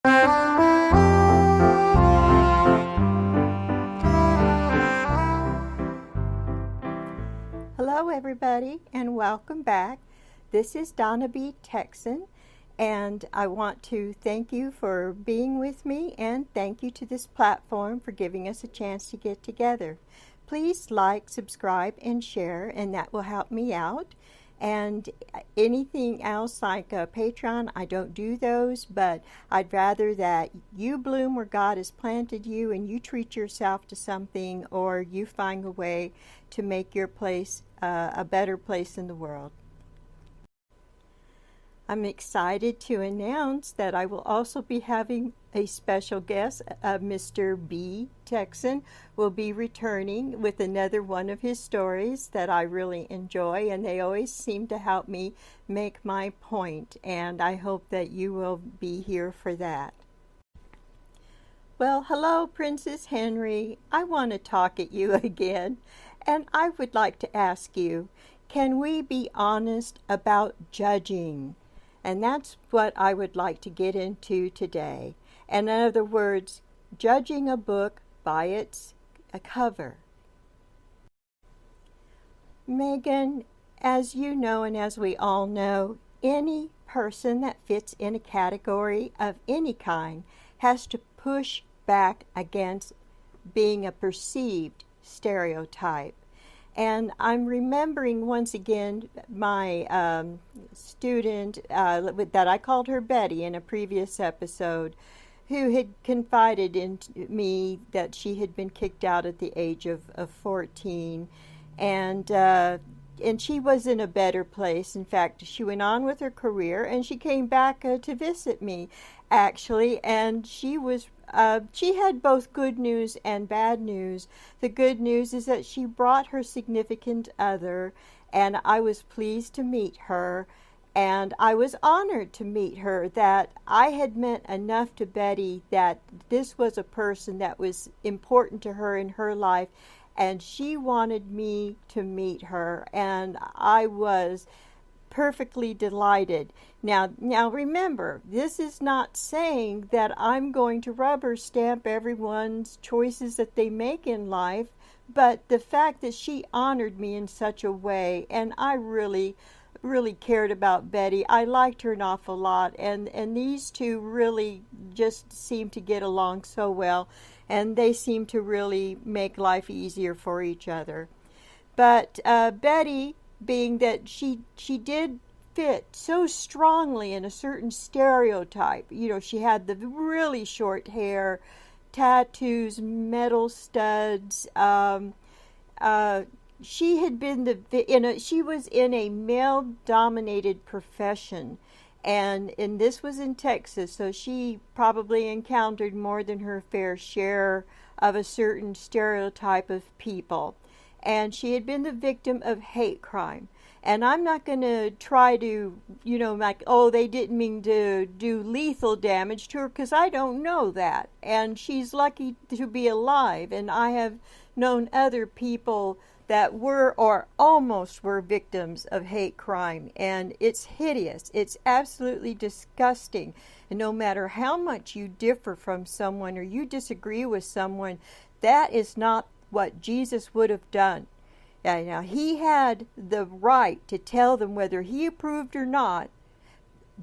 Hello everybody and welcome back. This is DonnaBTexas, and I want to thank you for being with me and thank you to this platform for giving us a chance to get together. Please like, subscribe, and share, and that will help me out. And anything else like Patreon, I don't do those, but I'd rather that you bloom where God has planted you and you treat yourself to something, or you find a way to make your place a better place in the world. I'm excited to announce that I will also be having a special guest. Mr. B. Texan will be returning with another one of his stories that I really enjoy, and they always seem to help me make my point, and I hope that you will be here for that. Well, hello, Princess Henry. I want to talk at you again, and I would like to ask you, can we be honest about judging? And that's what I would like to get into today. And in other words, judging a book by its cover. Megan, as you know and as we all know, any person that fits in a category of any kind has to push back against being a perceived stereotype. And I'm remembering once again my student that I called her Betty in a previous episode, who had confided in me that she had been kicked out at the age of 14. And she was in a better place. In fact, she went on with her career, and she came back to visit me, actually, and she had both good news and bad news. The good news is that she brought her significant other, and I was pleased to meet her, and I was honored to meet her, that I had meant enough to Betty that this was a person that was important to her in her life, and she wanted me to meet her, and I was perfectly delighted. Now remember, this is not saying that I'm going to rubber stamp everyone's choices that they make in life, but the fact that she honored me in such a way, and I really cared about Betty. I liked her an awful lot, and these two really just seemed to get along so well, and they seemed to really make life easier for each other. But Betty, being that she did fit so strongly in a certain stereotype. You know, she had the really short hair, tattoos, metal studs. She had been she was in a male-dominated profession, and this was in Texas, so she probably encountered more than her fair share of a certain stereotype of people. And she had been the victim of hate crime. And I'm not going to try to, like, oh, they didn't mean to do lethal damage to her, because I don't know that. And she's lucky to be alive. And I have known other people that were or almost were victims of hate crime. And it's hideous. It's absolutely disgusting. And no matter how much you differ from someone or you disagree with someone, that is not what Jesus would have done. Now, he had the right to tell them whether he approved or not,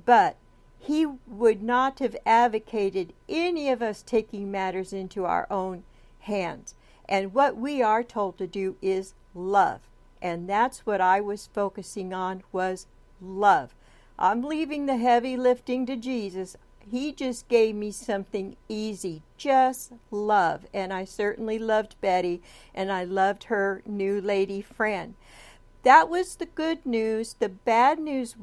but he would not have advocated any of us taking matters into our own hands. And what we are told to do is love. And that's what I was focusing on, was love. I'm leaving the heavy lifting to Jesus. He just gave me something easy, just love. And I certainly loved Betty, and I loved her new lady friend. That was the good news. The bad news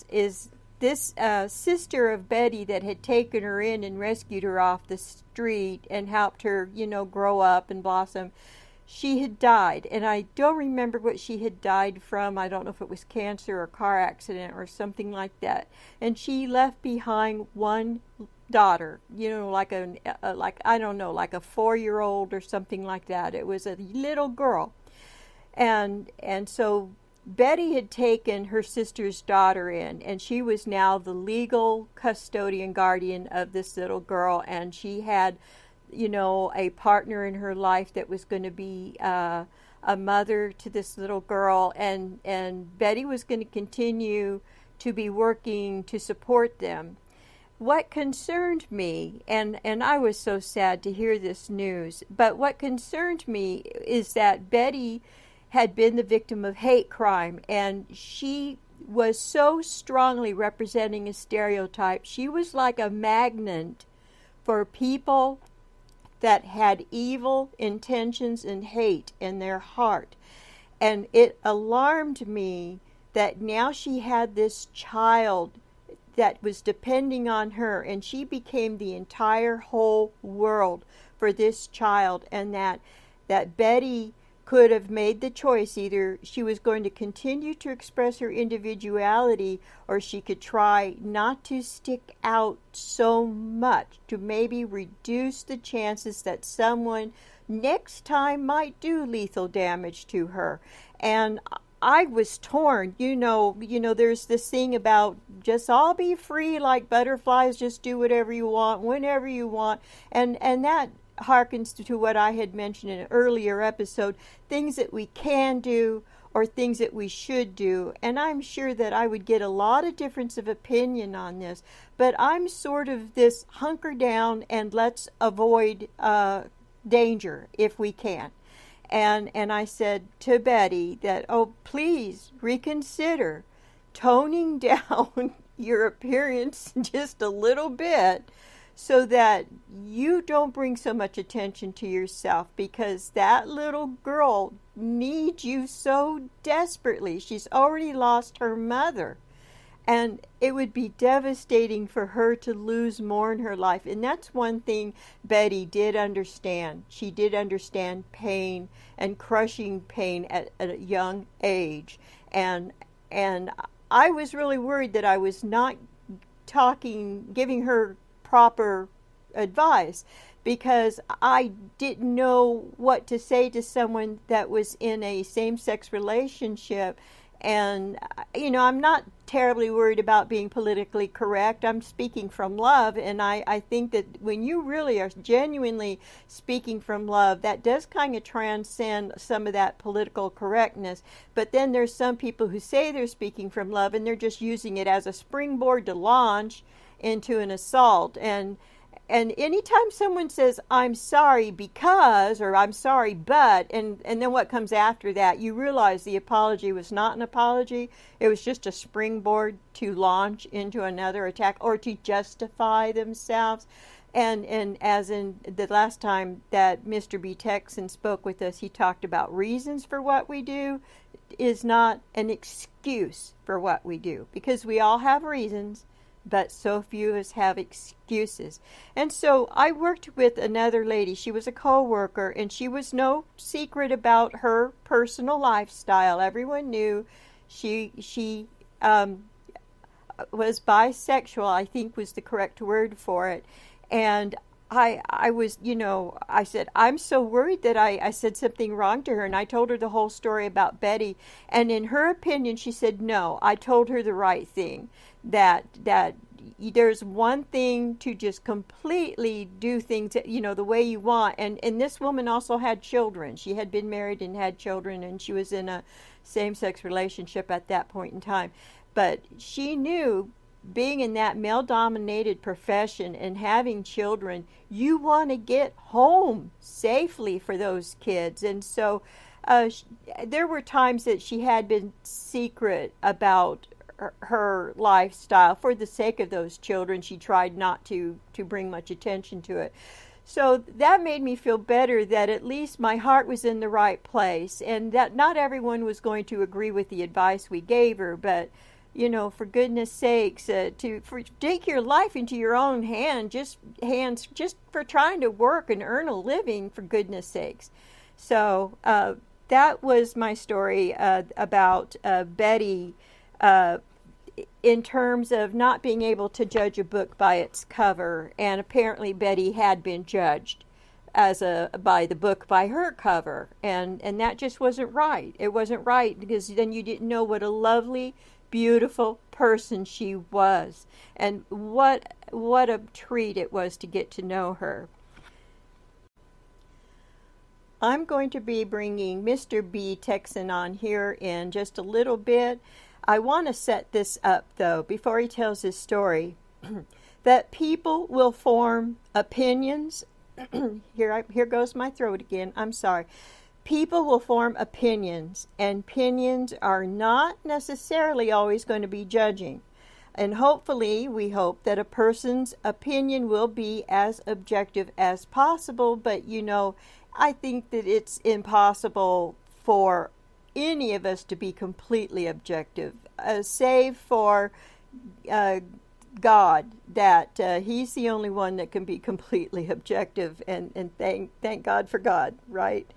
is this sister of Betty that had taken her in and rescued her off the street and helped her, grow up and blossom. She had died, and I don't remember what she had died from. I don't know if it was cancer or car accident or something like that. And she left behind one daughter, like a 4-year-old or something like that. It was a little girl, and so Betty had taken her sister's daughter in, and she was now the legal custodian guardian of this little girl, and she had, a partner in her life that was going to be a mother to this little girl, and Betty was going to continue to be working to support them. What concerned me, and I was so sad to hear this news, but what concerned me is that Betty had been the victim of hate crime, and she was so strongly representing a stereotype. She was like a magnet for people that had evil intentions and hate in their heart. And it alarmed me that now she had this child that was depending on her, and she became the entire whole world for this child, and that Betty could have made the choice. Either she was going to continue to express her individuality, or she could try not to stick out so much to maybe reduce the chances that someone next time might do lethal damage to her. And I was torn. There's this thing about just all be free like butterflies, just do whatever you want, whenever you want. And that harkens to what I had mentioned in an earlier episode, things that we can do or things that we should do. And I'm sure that I would get a lot of difference of opinion on this, but I'm sort of this hunker down and let's avoid danger if we can. And I said to Betty that, oh, please reconsider toning down your appearance just a little bit so that you don't bring so much attention to yourself, because that little girl needs you so desperately. She's already lost her mother, and it would be devastating for her to lose more in her life. And that's one thing Betty did understand. She did understand pain and crushing pain at a young age. And I was really worried that I was not giving her proper advice, because I didn't know what to say to someone that was in a same-sex relationship. And, I'm not terribly worried about being politically correct. I'm speaking from love, and I think that when you really are genuinely speaking from love, that does kind of transcend some of that political correctness. But then there's some people who say they're speaking from love, and they're just using it as a springboard to launch into an assault. And anytime someone says, I'm sorry because, or I'm sorry but, and then what comes after that, you realize the apology was not an apology. It was just a springboard to launch into another attack or to justify themselves. And as in the last time that Mr. DonnaBTexas spoke with us, he talked about reasons for what we do is not an excuse for what we do, because we all have reasons, but so few of us have excuses. And so I worked with another lady. She was a co-worker, and she was no secret about her personal lifestyle. Everyone knew she was bisexual, I think was the correct word for it. And I was, I said, I'm so worried that I said something wrong to her. And I told her the whole story about Betty. And in her opinion, she said, no, I told her the right thing. That there's one thing to just completely do things, the way you want. And this woman also had children. She had been married and had children, and she was in a same-sex relationship at that point in time. But she knew, being in that male-dominated profession and having children, you want to get home safely for those kids. And so there were times that she had been secret about her lifestyle for the sake of those children. She tried not to bring much attention to it. So that made me feel better that at least my heart was in the right place, and that not everyone was going to agree with the advice we gave her, but for goodness sakes, take your life into your own hands just for trying to work and earn a living, for goodness sakes. So that was my story about Betty, in terms of not being able to judge a book by its cover. And apparently Betty had been judged as a by the book by her cover, and that just wasn't right. It wasn't right, because then you didn't know what a lovely, beautiful person she was, and what a treat it was to get to know her. I'm going to be bringing Mr. B. Texan on here in just a little bit. I want to set this up, though, before he tells his story, that people will form opinions. Here goes my throat again. I'm sorry. People will form opinions, and opinions are not necessarily always going to be judging. And hopefully, we hope that a person's opinion will be as objective as possible, but I think that it's impossible for any of us to be completely objective, save for God, that He's the only one that can be completely objective, and thank God for God, right?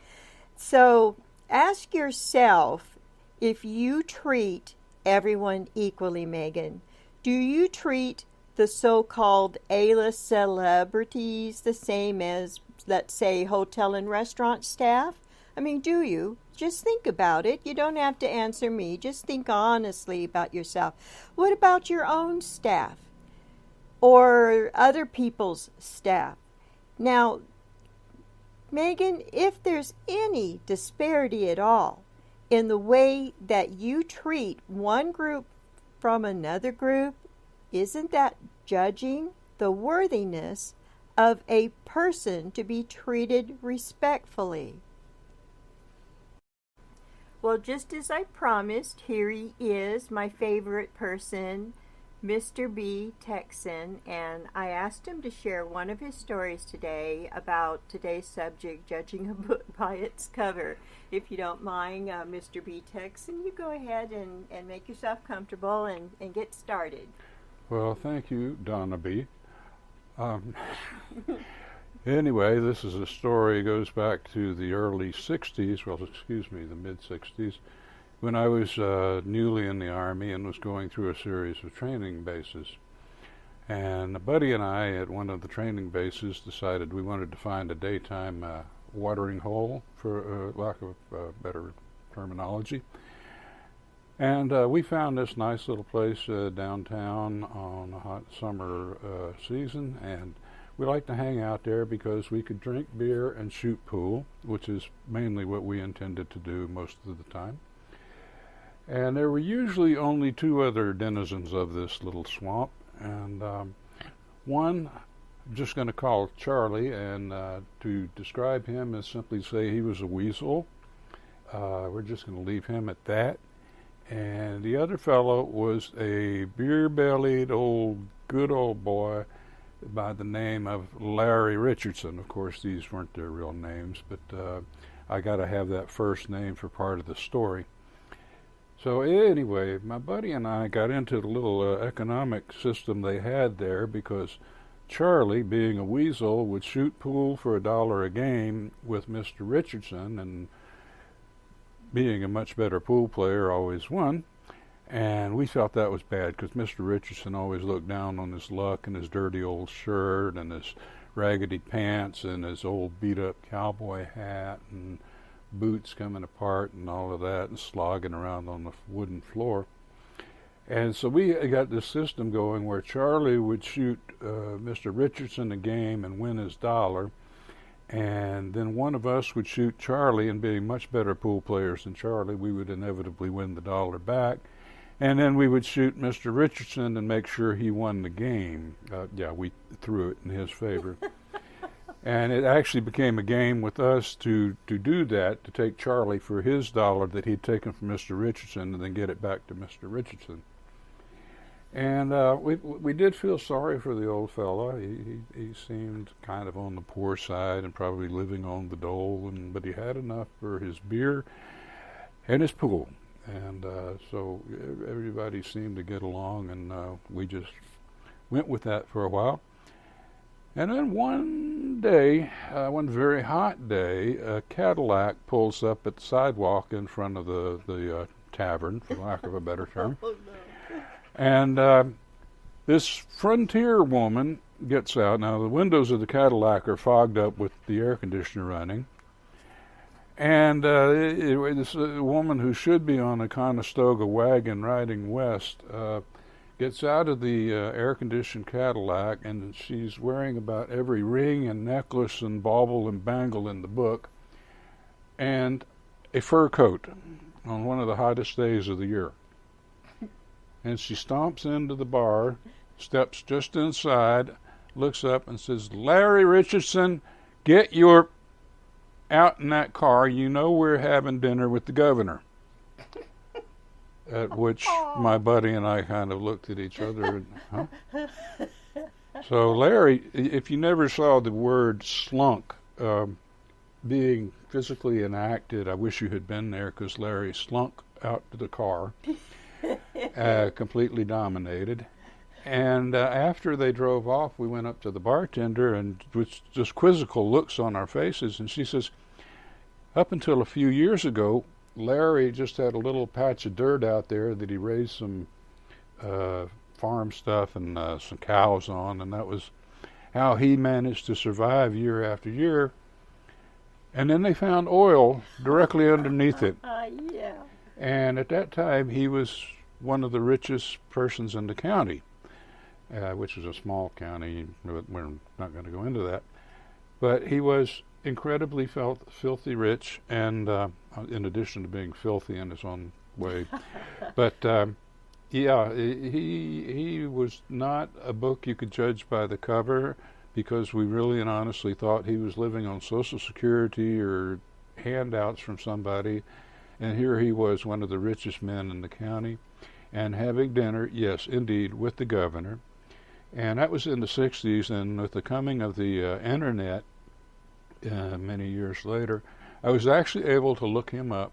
So ask yourself if you treat everyone equally, Megan. Do you treat the so-called A-list celebrities the same as, let's say, hotel and restaurant staff? I mean, do you? Just think about it. You don't have to answer me. Just think honestly about yourself. What about your own staff or other people's staff? Now, Megan, if there's any disparity at all in the way that you treat one group from another group, isn't that judging the worthiness of a person to be treated respectfully? Well, just as I promised, here he is, my favorite person, Mr. B. Texan, and I asked him to share one of his stories today about today's subject, judging a book by its cover. If you don't mind, Mr. B. Texan, you go ahead and make yourself comfortable and get started. Well, thank you, Donna B. Anyway, this is a story, goes back to the early 60s, the mid-60s, when I was newly in the Army and was going through a series of training bases. And a buddy and I at one of the training bases decided we wanted to find a daytime watering hole, for lack of better terminology. And we found this nice little place downtown on a hot summer season, and we like to hang out there because we could drink beer and shoot pool, which is mainly what we intended to do most of the time. And there were usually only two other denizens of this little swamp, and one I'm just going to call Charlie, and to describe him is simply say he was a weasel. We're just going to leave him at that. And the other fellow was a beer-bellied good old boy by the name of Larry Richardson. Of course, these weren't their real names, but I got to have that first name for part of the story. So anyway, my buddy and I got into the little economic system they had there, because Charlie, being a weasel, would shoot pool for $1 a game with Mr. Richardson, and being a much better pool player, always won. And we felt that was bad, because Mr. Richardson always looked down on his luck and his dirty old shirt and his raggedy pants and his old beat-up cowboy hat and boots coming apart and all of that, and slogging around on the wooden floor. And so we got this system going where Charlie would shoot Mr. Richardson a game and win his $1, and then one of us would shoot Charlie, and being much better pool players than Charlie, we would inevitably win the $1 back. And then we would shoot Mr. Richardson and make sure he won the game. We threw it in his favor. And it actually became a game with us to do that, to take Charlie for his $1 that he'd taken from Mr. Richardson, and then get it back to Mr. Richardson. And we did feel sorry for the old fella. He seemed kind of on the poor side and probably living on the dole, but he had enough for his beer and his pool. And so everybody seemed to get along, and we just went with that for a while. And then one day, one very hot day, a Cadillac pulls up at the sidewalk in front of the tavern, for lack of a better term. Oh, no. And this frontier woman gets out. Now, the windows of the Cadillac are fogged up with the air conditioner running. And this woman who should be on a Conestoga wagon riding west gets out of the air-conditioned Cadillac, and she's wearing about every ring and necklace and bauble and bangle in the book, and a fur coat on one of the hottest days of the year. And she stomps into the bar, steps just inside, looks up and says, "Larry Richardson, get your out in that car. You know we're having dinner with the governor." At which my buddy and I kind of looked at each other and, huh? So Larry, if you never saw the word slunk being physically enacted, I wish you had been there, because Larry slunk out to the car, completely dominated. And after they drove off, we went up to the bartender, and with just quizzical looks on our faces, and she says, "Up until a few years ago, Larry just had a little patch of dirt out there that he raised some farm stuff and some cows on, and that was how he managed to survive year after year. And then they found oil directly underneath it. Yeah. And at that time, he was one of the richest persons in the county, which is a small county. We're not going to go into that. But he was incredibly filthy rich, and in addition to being filthy in his own way. But yeah, he was not a book you could judge by the cover, because we really and honestly thought he was living on Social Security or handouts from somebody. And here he was, one of the richest men in the county, and having dinner, yes, indeed, with the governor. And that was in the 60s, and with the coming of the internet many years later, I was actually able to look him up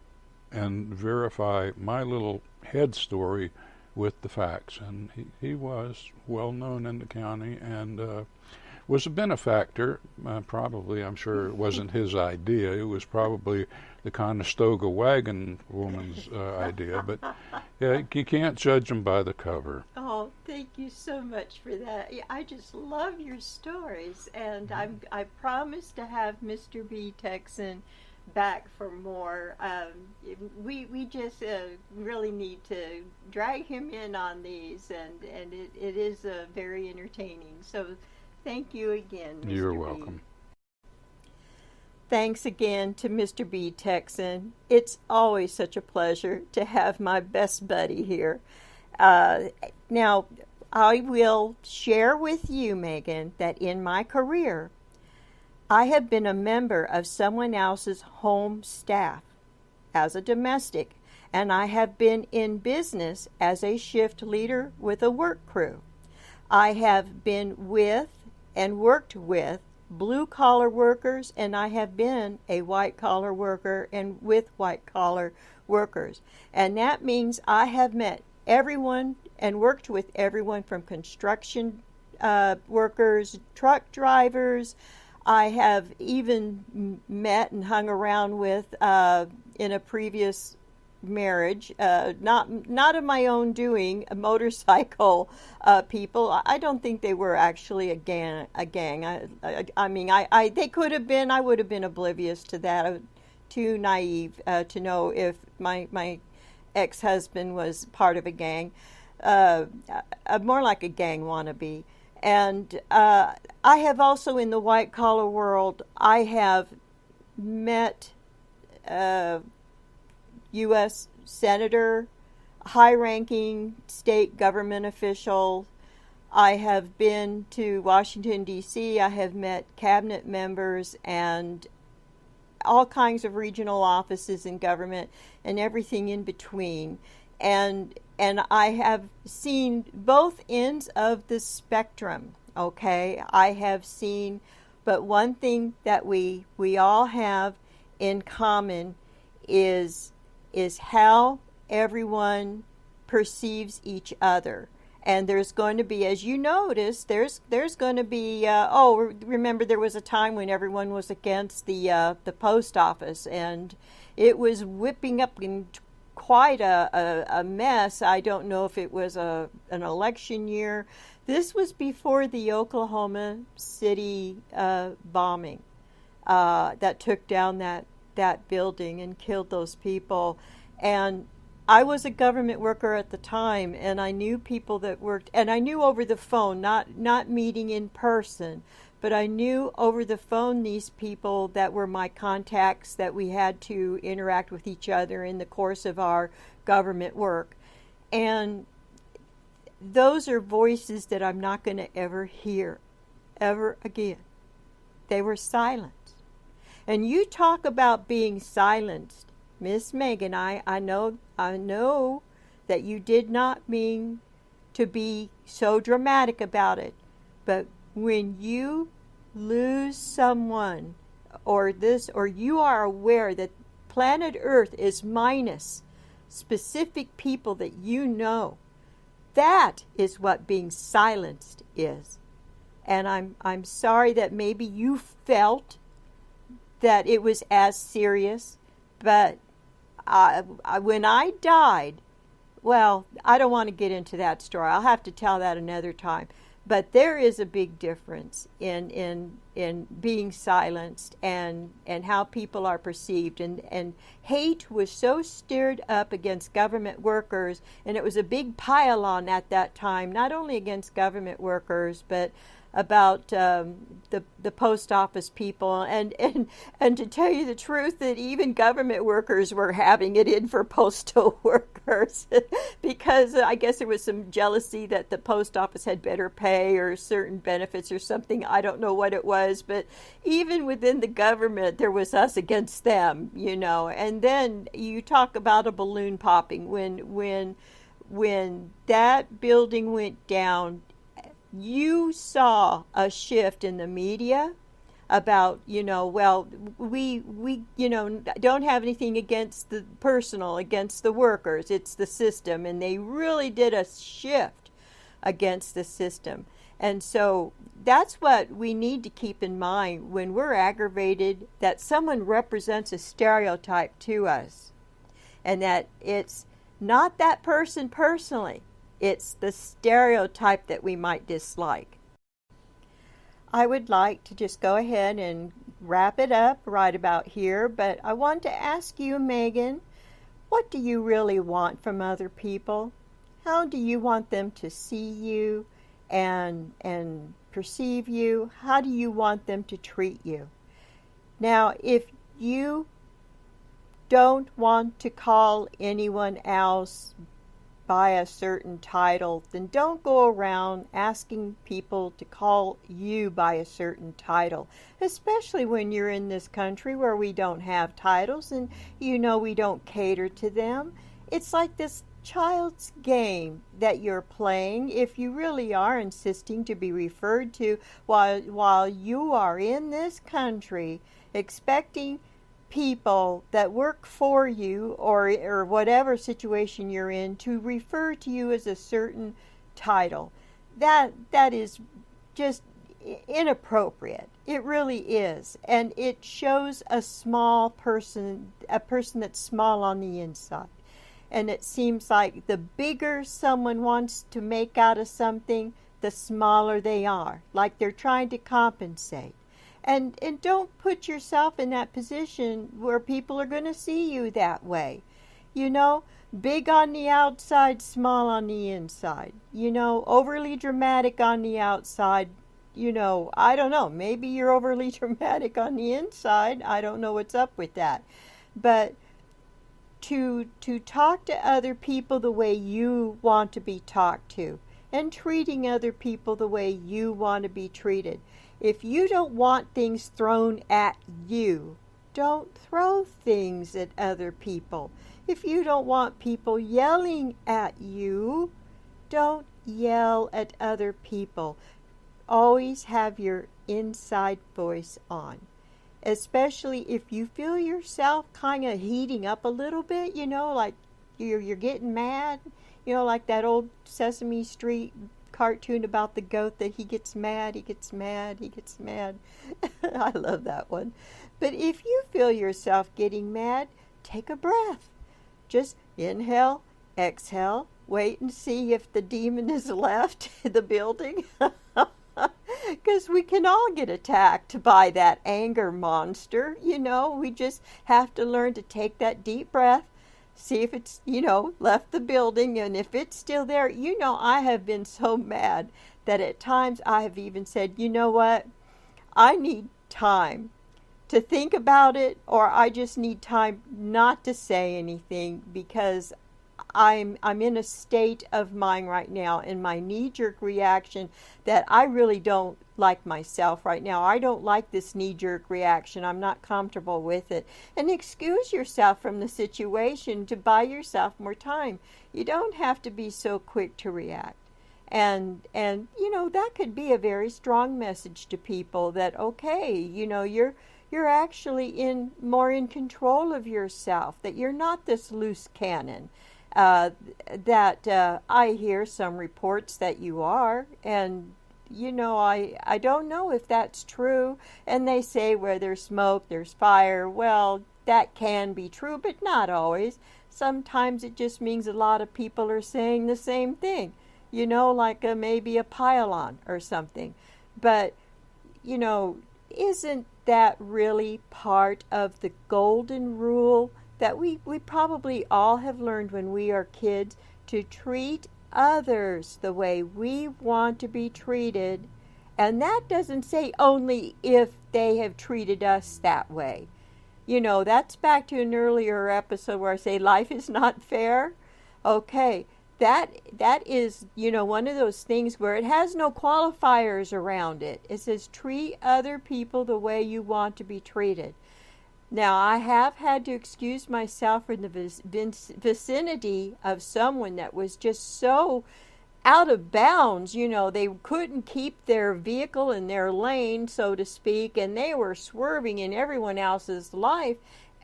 and verify my little head story with the facts. And he was well known in the county, and was a benefactor. Probably, I'm sure it wasn't his idea. It was probably the Conestoga wagon woman's idea. But yeah, you can't judge them by the cover. Oh, thank you so much for that. I just love your stories, and I promise to have Mr. B. Texan back for more. We just really need to drag him in on these, and it is very entertaining. So thank you again, Mr. You're B. welcome. Thanks again to Mr. B. Texan. It's always such a pleasure to have my best buddy here. Now, I will share with you, Megan, that in my career, I have been a member of someone else's home staff as a domestic, and I have been in business as a shift leader with a work crew. I have been with and worked with blue-collar workers, and I have been a white-collar worker and with white-collar workers. And that means I have met everyone and worked with everyone from construction workers, truck drivers. I have even met and hung around with, in a previous marriage, not of my own doing, a motorcycle people. I don't think they were actually a gang. I mean, they could have been. I would have been oblivious to that. I was too naive to know if my ex-husband was part of a gang, more like a gang wannabe. And I have also, in the white-collar world, I have met U.S. Senator, high-ranking state government official. I have been to Washington, D.C. I have met cabinet members and all kinds of regional offices in government and everything in between. And I have seen both ends of the spectrum, okay? I have seen, but one thing that we all have in common is how everyone perceives each other. And there's going to be, as you notice, there's going to be, remember there was a time when everyone was against the post office, and it was whipping up in quite a mess. I don't know if it was an election year. This was before the Oklahoma City bombing that took down that building and killed those people. And I was a government worker at the time, and I knew people that worked, and I knew over the phone, not meeting in person, but I knew over the phone these people that were my contacts that we had to interact with each other in the course of our government work. And those are voices that I'm not going to ever hear ever again. They were silenced. And you talk about being silenced. Miss Megan, I know that you did not mean to be so dramatic about it, but when you lose someone or you are aware that planet Earth is minus specific people that you know, that is what being silenced is. And I'm sorry that maybe you felt that it was as serious, but when I died, well, I don't want to get into that story. I'll have to tell that another time. But there is a big difference in being silenced and how people are perceived. And hate was so stirred up against government workers, and it was a big pile-on at that time, not only against government workers, but about the post office people, and to tell you the truth, that even government workers were having it in for postal workers because I guess there was some jealousy that the post office had better pay or certain benefits or something. I don't know what it was, but even within the government there was us against them, you know. And then you talk about a balloon popping when that building went down. You saw a shift in the media about, well, we don't have anything against the personal, against the workers. It's the system. And they really did a shift against the system. And so that's what we need to keep in mind when we're aggravated, that someone represents a stereotype to us. And that it's not that person personally. It's the stereotype that we might dislike. I would like to just go ahead and wrap it up right about here, but I want to ask you, Megan, what do you really want from other people? How do you want them to see you and perceive you? How do you want them to treat you? Now, if you don't want to call anyone else by a certain title, then don't go around asking people to call you by a certain title, especially when you're in this country where we don't have titles and we don't cater to them. It's like this child's game that you're playing if you really are insisting to be referred to while you are in this country, expecting people that work for you or whatever situation you're in to refer to you as a certain title. That is just inappropriate. It really is. And it shows a person that's small on the inside. And it seems like the bigger someone wants to make out of something, the smaller they are, like they're trying to compensate. And don't put yourself in that position where people are going to see you that way. Big on the outside, small on the inside. Overly dramatic on the outside. I don't know. Maybe you're overly dramatic on the inside. I don't know what's up with that. But to talk to other people the way you want to be talked to, and treating other people the way you want to be treated. If you don't want things thrown at you, don't throw things at other people. If you don't want people yelling at you, don't yell at other people. Always have your inside voice on. Especially if you feel yourself kind of heating up a little bit, like you're getting mad, like that old Sesame Street cartoon about the goat that he gets mad. I love that one. But if you feel yourself getting mad, take a breath. Just inhale, exhale, wait and see if the demon has left the building. Because we can all get attacked by that anger monster. We just have to learn to take that deep breath, see if it's, left the building, and if it's still there. I have been so mad that at times I have even said, you know what, I need time to think about it, or I just need time not to say anything, because I'm in a state of mind right now in my knee-jerk reaction that I really don't like myself right now. I don't like this knee-jerk reaction. I'm not comfortable with it. And excuse yourself from the situation to buy yourself more time. You don't have to be so quick to react. And that could be a very strong message to people that, okay, you're actually more in control of yourself, that you're not this loose cannon. That I hear some reports that you are, and I don't know if that's true. And they say where there's smoke, there's fire. Well, that can be true, but not always. Sometimes it just means a lot of people are saying the same thing, like maybe a pile-on or something. But, isn't that really part of the golden rule that we probably all have learned when we are kids, to treat others the way we want to be treated? And that doesn't say only if they have treated us that way. That's back to an earlier episode where I say life is not fair. Okay, that is, one of those things where it has no qualifiers around it. It says treat other people the way you want to be treated. Now, I have had to excuse myself from the vicinity of someone that was just so out of bounds. They couldn't keep their vehicle in their lane, so to speak, and they were swerving in everyone else's life.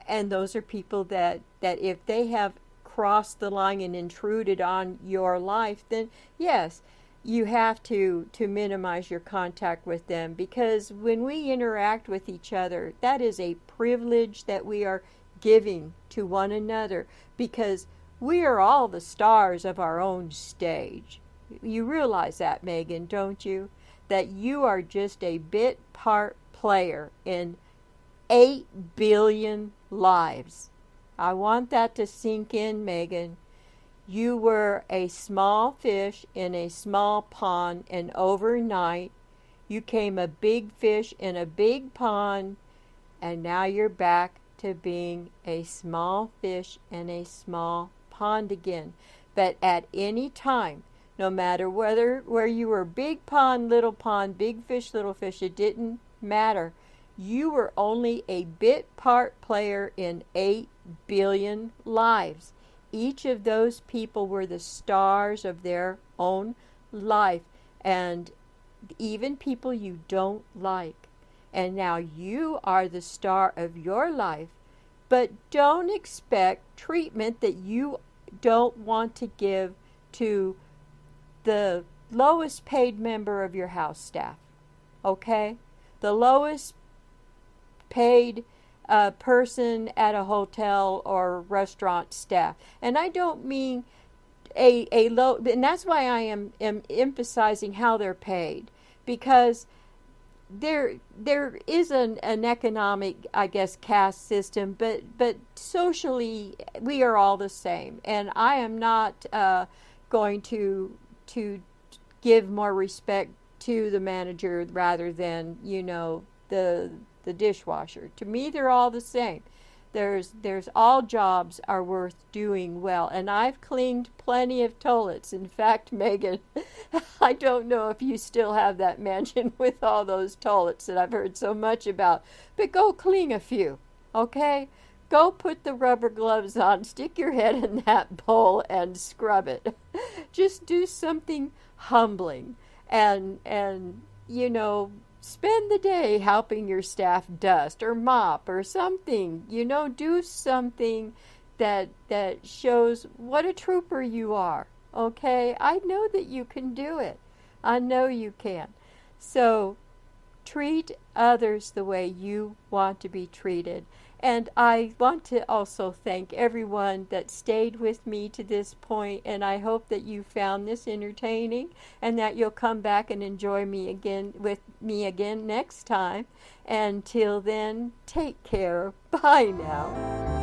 And those are people that if they have crossed the line and intruded on your life, then yes, you have to minimize your contact with them, because when we interact with each other, that is a privilege that we are giving to one another, because we are all the stars of our own stage. You realize that, Megan, don't you? That you are just a bit part player in 8 billion lives. I want that to sink in, Megan. You were a small fish in a small pond, and overnight you became a big fish in a big pond, and now you're back to being a small fish in a small pond again. But at any time, no matter where you were big pond, big fish, little fish, it didn't matter. You were only a bit part player in 8 billion lives. Each of those people were the stars of their own life, and even people you don't like. And now you are the star of your life, but don't expect treatment that you don't want to give to the lowest paid member of your house staff, okay? The lowest paid person at a hotel or restaurant staff. And I don't mean a low, and that's why I am emphasizing how they're paid, because there is an economic, I guess, caste system, but socially we are all the same, and I am not going to give more respect to the manager rather than the dishwasher. To me, they're all the same. There's all jobs are worth doing well, and I've cleaned plenty of toilets. In fact, Megan, I don't know if you still have that mansion with all those toilets that I've heard so much about, but go clean a few, okay? Go put the rubber gloves on, stick your head in that bowl and scrub it. Just do something humbling, and spend the day helping your staff dust or mop or something. Do something that shows what a trooper you are. Okay? I know that you can do it. I know you can. So treat others the way you want to be treated. And I want to also thank everyone that stayed with me to this point, and I hope that you found this entertaining and that you'll come back and enjoy me again with me again next time. Until then, take care. Bye now.